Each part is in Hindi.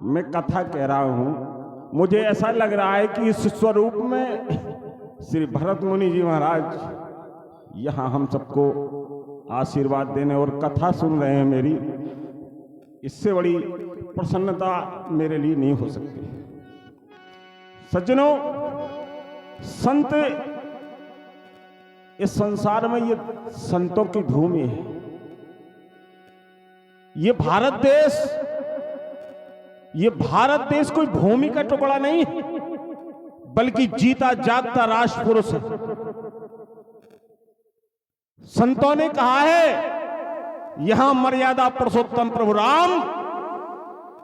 मैं कथा कह रहा हूं, मुझे ऐसा लग रहा है कि इस स्वरूप में श्री भरत मुनि जी महाराज यहां हम सबको आशीर्वाद देने और कथा सुन रहे हैं मेरी, इससे बड़ी प्रसन्नता मेरे लिए नहीं हो सकती। सज्जनों, संत इस संसार में ये संतों की भूमि है। ये भारत देश कोई भूमि का टुकड़ा नहीं है, बल्कि जीता जागता राष्ट्र पुरुष है। संतों ने कहा है यहां मर्यादा पुरुषोत्तम प्रभु राम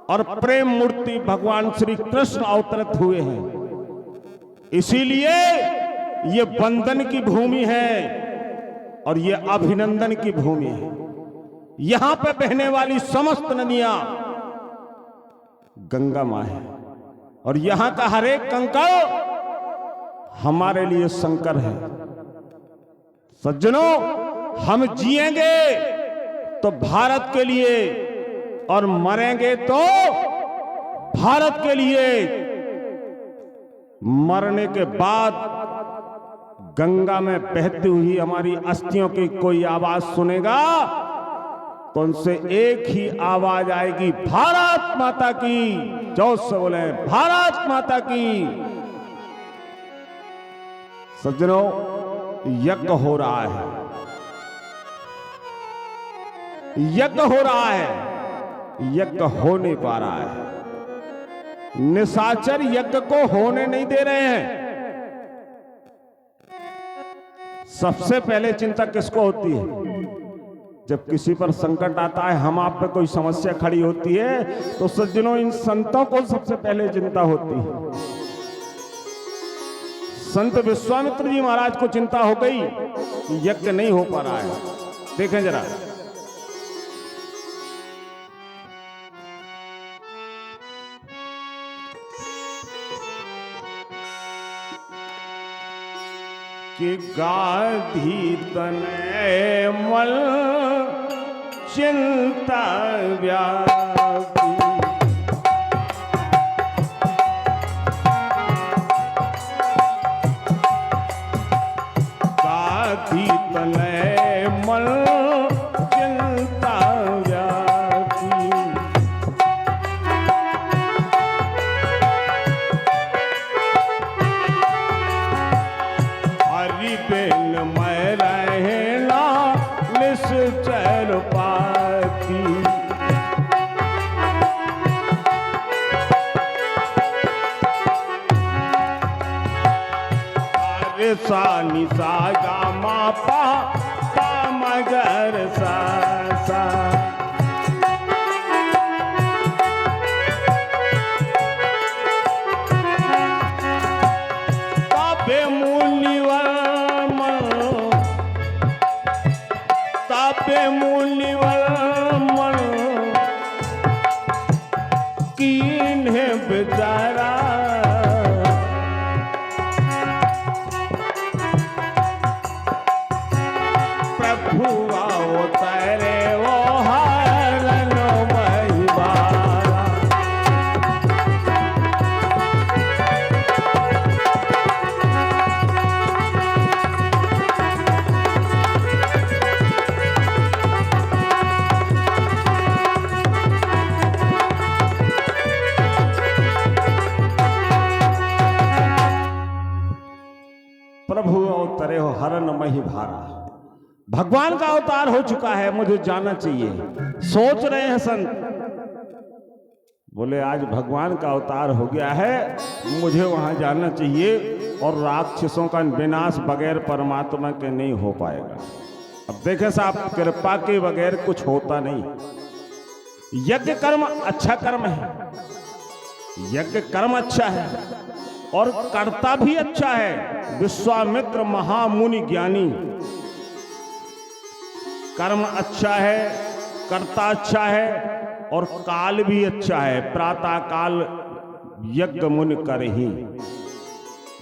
और प्रेम मूर्ति भगवान श्री कृष्ण अवतरित हुए हैं। इसीलिए ये वंदन की भूमि है और ये अभिनंदन की भूमि है। यहां पे बहने वाली समस्त नदियां गंगा मां है और यहां का हर एक कंकड़ हमारे लिए शंकर है। सज्जनों, हम जिएंगे तो भारत के लिए और मरेंगे तो भारत के लिए। मरने के बाद गंगा में बहती हुई हमारी अस्थियों की कोई आवाज सुनेगा तो उनसे एक ही आवाज आएगी, भारत माता की। जोर से बोले, भारत माता की। सज्जनों, यज्ञ हो रहा है, यज्ञ हो रहा है, यज्ञ हो नहीं पा रहा है। निशाचर यज्ञ को होने नहीं दे रहे हैं। सबसे पहले चिंता किसको होती है? जब किसी पर संकट आता है, हम आप पे कोई समस्या खड़ी होती है, तो सज्जनों इन संतों को सबसे पहले चिंता होती है। संत विश्वामित्र जी महाराज को चिंता हो गई कि यज्ञ नहीं हो पा रहा है। देखें जरा, कि गाधी तने मल चिंता व्यापी, गाधी तने मल चिंता व्यापी, हरि बिन मैं रहना निश्चर पाती, सा निसा गा मा पा पा मगर सा सा, तापे मुनिवर मन, तापे मुनिवर मन, कीन है बेचारा, प्रभु अवतरे हो हरण मही भारा। भगवान का अवतार हो चुका है, मुझे जाना चाहिए। सोच रहे हैं संत, बोले आज भगवान का अवतार हो गया है, मुझे वहां जाना चाहिए और राक्षसों का विनाश बगैर परमात्मा के नहीं हो पाएगा। अब देखें साहब, कृपा के बगैर कुछ होता नहीं। यज्ञ कर्म अच्छा कर्म है, यज्ञ कर्म अच्छा है और कर्ता भी अच्छा है। विश्वामित्र महामुनि ज्ञानी, कर्म अच्छा है, कर्ता अच्छा है और काल भी अच्छा है। प्रातः काल यज्ञ मुनि कर ही,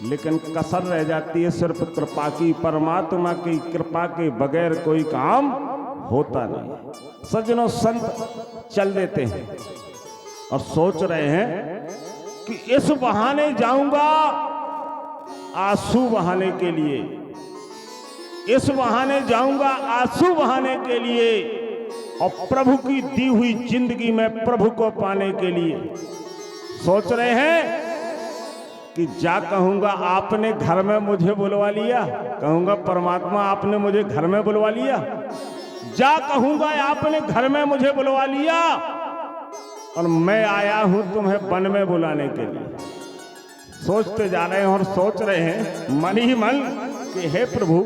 लेकिन कसर रह जाती है सिर्फ कृपा की। परमात्मा की कृपा के बगैर कोई काम होता नहीं। सज्जनों, संत चल देते हैं, और सोच रहे हैं कि इस बहाने जाऊंगा आंसू बहाने के लिए, इस बहाने जाऊंगा आंसू बहाने के लिए, और प्रभु की दी हुई जिंदगी में प्रभु को पाने के लिए। सोच रहे हैं कि जा कहूंगा आपने घर में मुझे बुलवा लिया, कहूंगा परमात्मा आपने मुझे घर में बुलवा लिया, जा कहूंगा आपने घर में मुझे बुलवा लिया, और मैं आया हूं तुम्हें वन में बुलाने के लिए। सोचते जा रहे हैं और सोच रहे हैं मन ही मन कि हे प्रभु,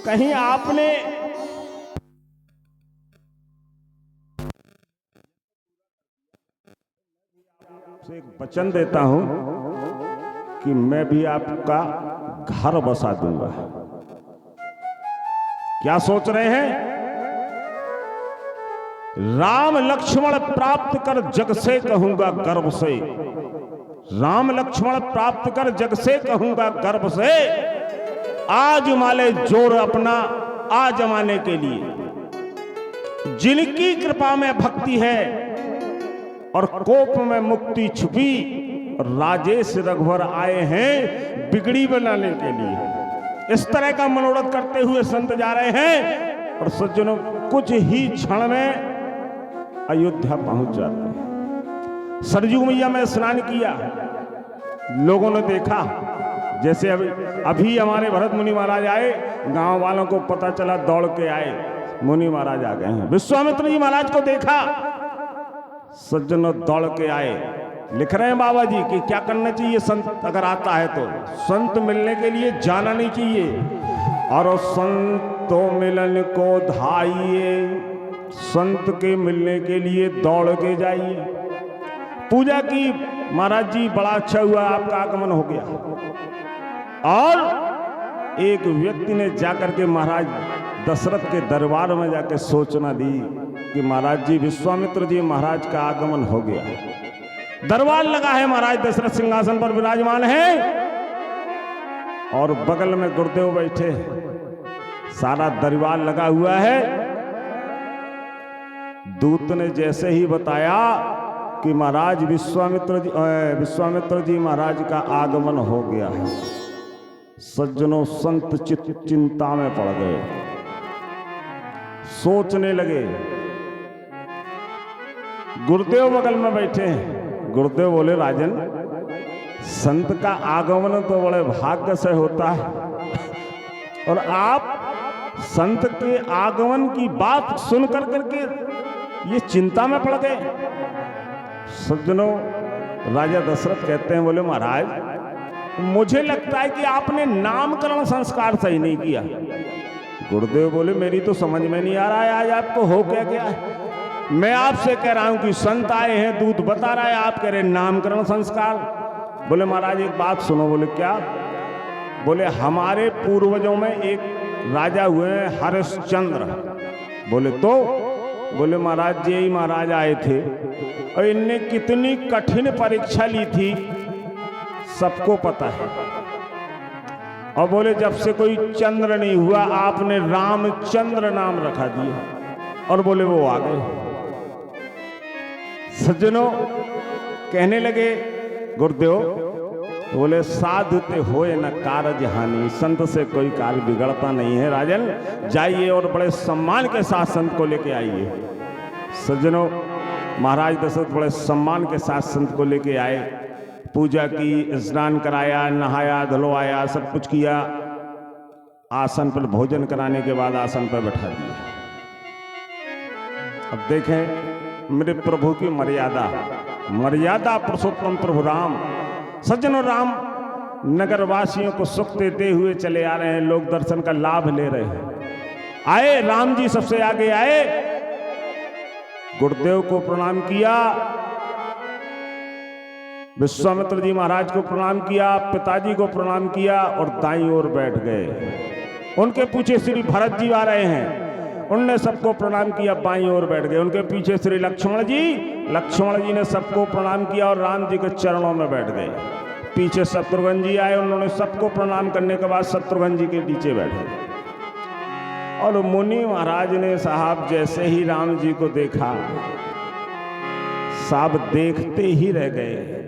कहीं आपने से एक वचन देता हूं कि मैं भी आपका घर बसा दूंगा। क्या सोच रहे हैं? राम लक्ष्मण प्राप्त कर जग से कहूंगा गर्व से, राम लक्ष्मण प्राप्त कर जग से कहूंगा गर्व से, आज माले जोर अपना आ जमाने के लिए। जिनकी कृपा में भक्ति है और कोप में मुक्ति छुपी, राजेश रघुवर आए हैं बिगड़ी बनाने के लिए। इस तरह का मनोरथ करते हुए संत जा रहे हैं और सज्जनों कुछ ही क्षण में अयोध्या पहुंच जाते हैं। सरजू मैया में स्नान किया, लोगों ने देखा, जैसे अभी हमारे भरत मुनि महाराज आए, गांव वालों को पता चला, दौड़ के आए, मुनि महाराज आ गए हैं। विश्वामित्र जी महाराज को देखा, सज्जनों दौड़ के आए। लिख रहे हैं बाबा जी कि क्या करना चाहिए संत अगर आता है तो, संत मिलने के लिए जाना नहीं चाहिए, और संतो मिलन को धाइए, संत के मिलने के लिए दौड़ के जाइए। पूजा की, महाराज जी बड़ा अच्छा हुआ, आपका आगमन हो गया। और एक व्यक्ति ने जाकर के महाराज दशरथ के दरबार में जाकर सूचना दी कि महाराज जी विश्वामित्र जी महाराज का आगमन हो गया। दरबार लगा है, महाराज दशरथ सिंहासन पर विराजमान है और बगल में गुरुदेव बैठे, सारा दरबार लगा हुआ है। दूत ने जैसे ही बताया कि महाराज विश्वामित्र जी महाराज का आगमन हो गया है, सज्जनों संत चिंता में पड़ गए, सोचने लगे। गुरुदेव बगल में बैठे हैं। गुरुदेव बोले राजन, संत का आगमन तो बड़े भाग्य से होता है, और आप संत के आगमन की बात सुनकर करके ये चिंता में पड़ गए। सज्जनों राजा दशरथ कहते हैं, बोले महाराज मुझे लगता है कि आपने नामकरण संस्कार सही नहीं किया। गुरुदेव बोले मेरी तो समझ में नहीं आ रहा है आज आपको हो क्या गया है। मैं आपसे कह रहा हूं कि संत आए हैं, दूत बता रहा है, आप कह रहे नामकरण संस्कार। बोले महाराज एक बात सुनो। बोले क्या? बोले हमारे पूर्वजों में एक राजा हुए हैं हरिश्चंद्र। बोले तो? बोले महाराज जी महाराज आए थे और इनने कितनी कठिन परीक्षा ली थी सबको पता है, और बोले जब से कोई चंद्र नहीं हुआ आपने रामचंद्र नाम रखा दिया, और बोले वो आ गए। सज्जनों कहने लगे गुरुदेव, बोले साधु ते होए न कारज हानि, संत से कोई कार्य बिगड़ता नहीं है राजन, जाइए और बड़े सम्मान के साथ संत को लेके आइए। सज्जनों महाराज दशरथ बड़े सम्मान के साथ संत को लेके आए, पूजा की, स्नान कराया, नहाया धुलवाया, सब कुछ किया। आसन पर भोजन कराने के बाद आसन पर बैठा दिया। अब देखें मेरे प्रभु की मर्यादा, मर्यादा पुरुषोत्तम प्रभु राम। सज्जनों राम नगर वासियों को सुख देते हुए चले आ रहे हैं, लोग दर्शन का लाभ ले रहे हैं। आए राम जी सबसे आगे आए, गुरुदेव को प्रणाम किया, विश्वामित्र जी महाराज को प्रणाम किया, पिताजी को प्रणाम किया और दाईं ओर बैठ गए। उनके पीछे श्री भरत जी आ रहे हैं, उनने सबको प्रणाम किया, बाईं ओर बैठ गए। उनके पीछे श्री लक्ष्मण जी ने सबको प्रणाम किया और राम जी के चरणों में बैठ गए। पीछे शत्रुघ्न जी आए, उन्होंने सबको प्रणाम करने के बाद शत्रुघ्न जी के नीचे बैठे। और मुनि महाराज ने साहब जैसे ही राम जी को देखा, साहब देखते ही रह गए।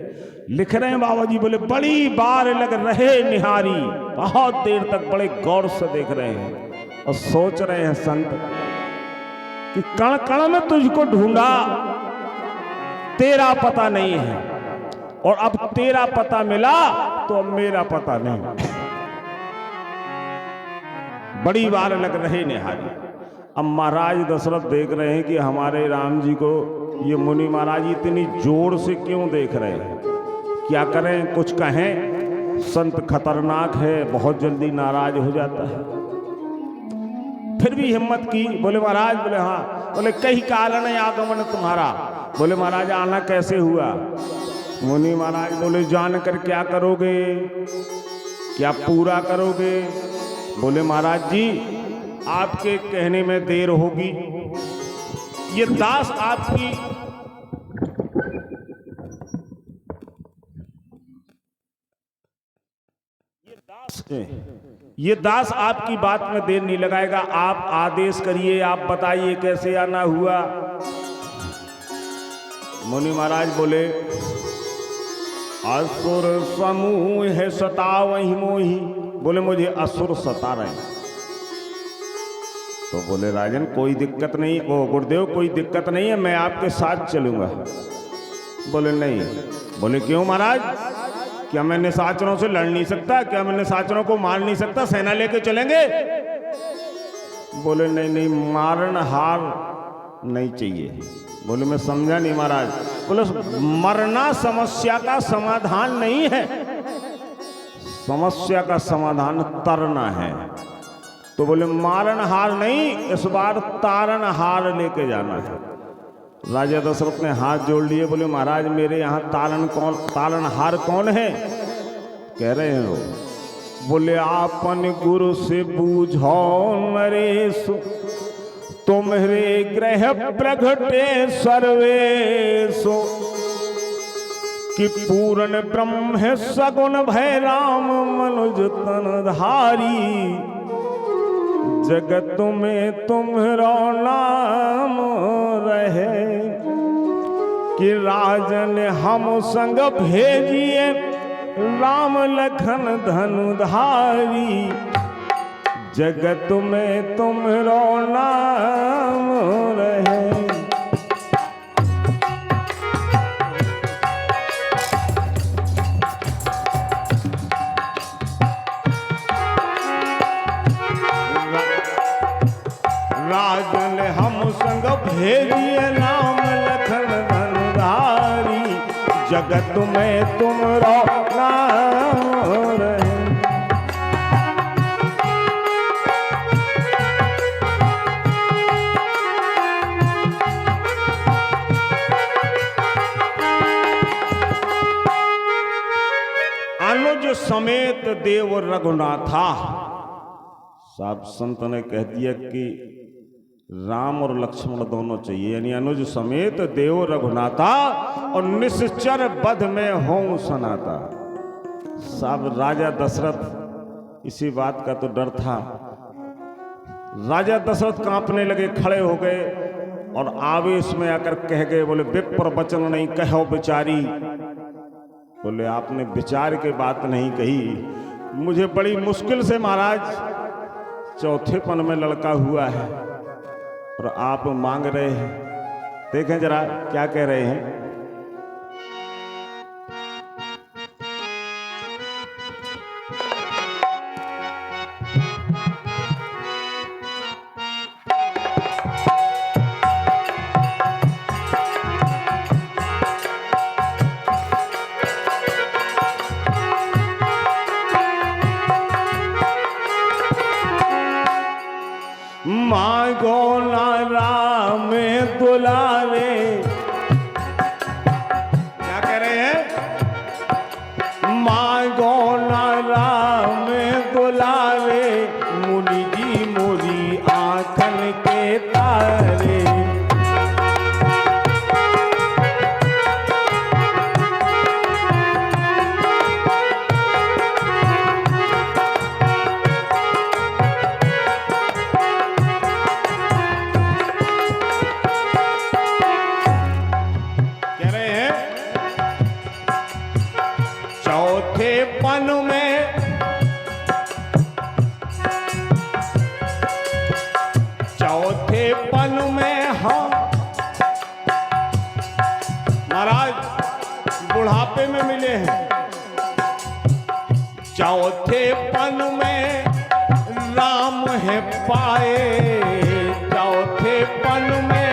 लिख रहे हैं बाबा जी, बोले बड़ी बार लग रहे निहारी, बहुत देर तक बड़े गौर से देख रहे हैं और सोच रहे हैं संत कि कण कण में तुझको ढूंढा, तेरा पता नहीं है, और अब तेरा पता मिला तो अब मेरा पता नहीं। बड़ी बार लग रहे निहारी। अब महाराज दशरथ देख रहे हैं कि हमारे राम जी को ये मुनि महाराज इतनी जोर से क्यों देख रहे हैं, क्या करें, कुछ कहें। संत खतरनाक है, बहुत जल्दी नाराज हो जाता है। फिर भी हिम्मत की, बोले महाराज, बोले हाँ, बोले कई कारण है आगमन तुम्हारा। बोले महाराज आना कैसे हुआ? मुनि महाराज बोले जान कर क्या करोगे, क्या पूरा करोगे? बोले महाराज जी आपके कहने में देर होगी, ये दास आपकी ये दास आपकी बात में देर नहीं लगाएगा, आप आदेश करिए, आप बताइए कैसे आना हुआ। मुनि महाराज बोले असुर समूह है सतावहि मोहि। बोले मुझे असुर सता रहे हैं। तो बोले राजन कोई दिक्कत नहीं, ओ गुरुदेव कोई दिक्कत नहीं है, मैं आपके साथ चलूंगा। बोले नहीं। बोले क्यों महाराज, क्या मैं निशाचरों से लड़ नहीं सकता, क्या मैं निशाचरों को मार नहीं सकता, सेना लेके चलेंगे? बोले नहीं नहीं, मारन हार नहीं चाहिए। बोले मैं समझा नहीं महाराज। बोले मरना समस्या का समाधान नहीं है, समस्या का समाधान तरना है। तो बोले मारन हार नहीं, इस बार तारन हार लेके जाना है। राजा दशरथ ने हाथ जोड़ लिए, बोले महाराज मेरे यहाँ तारन हार कौन है? कह रहे हैं वो। बोले आपन गुरु से बूझो नरेश, तुम्हारे ग्रह प्रगटे सर्वेशो, कि पूर्ण ब्रह्म सगुण भय राम मनुज तन धारी, जगत में तुम्हारा नाम रहे, कि राजन हम संग भेजिए राम लखन धनुधारी, जगत में तुम्हारा नाम रहे। राजन हम संग भेजिए राम लखन धनुधारी, जगत में तुम्हारा नाम रहे। अनुज समेत देव रघुनाथा। साहब संत ने कह दिया कि राम और लक्ष्मण दोनों चाहिए, यानी अनुज समेत देव रघुनाथा, और निश्चर बध में हों सनाता। साहब राजा दशरथ इसी बात का तो डर था। राजा दशरथ कांपने लगे, खड़े हो गए और आवेश में आकर कह गए, बोले विप्र वचन नहीं कहो बिचारी। बोले आपने विचार की बात नहीं कही, मुझे बड़ी मुश्किल से महाराज चौथेपन में लड़का हुआ है और आप मांग रहे हैं। देखें जरा क्या कह रहे हैं। मांगो ना राम दुलारे, क्या कह रहे हैं? मांगो ना राम दुलारे, मुनि जी मोरी आंखन के तारे। चौथे पन में हम महाराज बुढ़ापे में मिले हैं। चौथे पन में राम है पाए, चौथे पन में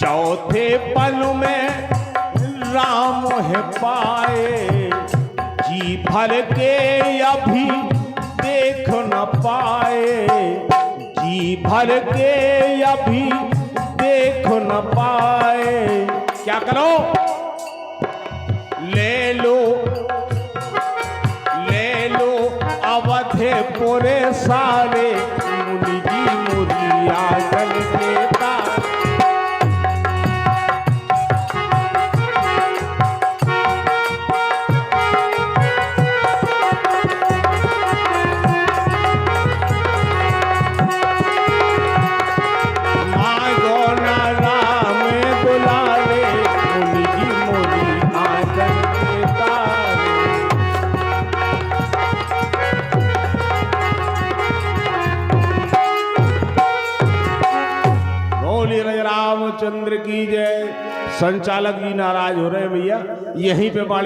चौथे पन में राम है पाए, जी भर के अभी देख न पाए, जी भर के अभी देख न पाए। क्या करो? ले लो अवधपुरे सारे, मुनि जी मुरिया जल के तारे। रामचंद्र की जय। संचालक जी नाराज हो रहे हैं भैया, यहीं पे बाड़ी